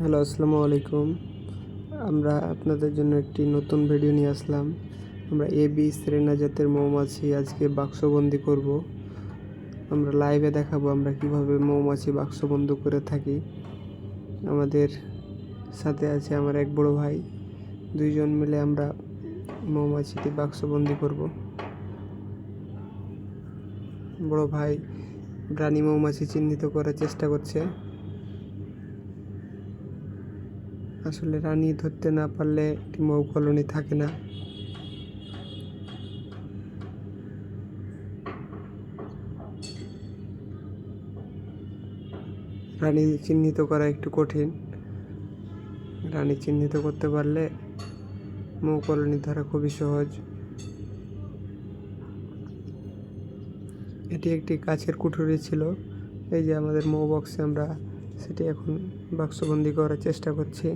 Hello, আসসালামু আলাইকুম। আমরা আপনাদের জন্য একটি নতুন ভিডিও নিয়ে আসলাম। আমরা এবি সেরেনা জাতের মৌমাছি আজকে বাক্সবন্দি করব। আমরা লাইভে দেখাবো আমরা কিভাবে মৌমাছি বাক্সবন্দি করে থাকি। আমাদের সাথে আছে আমার এক বড় ভাই। দুইজন মিলে আমরা মৌমাছিটি বাক্সবন্দি করব। বড় ভাই রানী মৌমাছি চিহ্নিত করার চেষ্টা করছে। আসলে রানী ধরতে না পারলে একটি মৌ কলোনি থাকে না। রানী চিহ্নিত করা একটু কঠিন। রানী চিহ্নিত করতে পারলে মৌ কলোনি ধরা খুবই সহজ। এটি একটি কাচের কুঠুরি ছিল। এই যে আমাদের মৌ বক্সে আমরা সেটি এখন বাক্সবন্দি করার চেষ্টা করছি।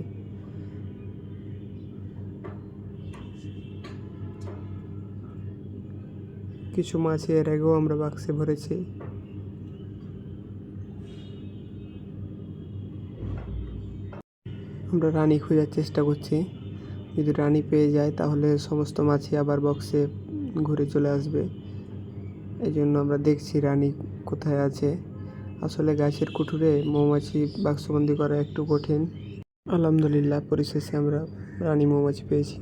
কিছু মাছ এর আগেও আমরা বাক্সে ভরেছি। আমরা রানী খোঁজার চেষ্টা করছি। যদি রানী পেয়ে যায় তাহলে সমস্ত মাছই আবার বক্সে ঘুরে চলে আসবে। এই জন্য আমরা দেখছি রানী কোথায় আছে। আসলে গাছের কুঠুরে মৌমাছি বাক্সবন্দি করা একটু কঠিন। আলহামদুলিল্লাহ, পরিশেষে আমরা রানী মৌমাছি পেয়েছি।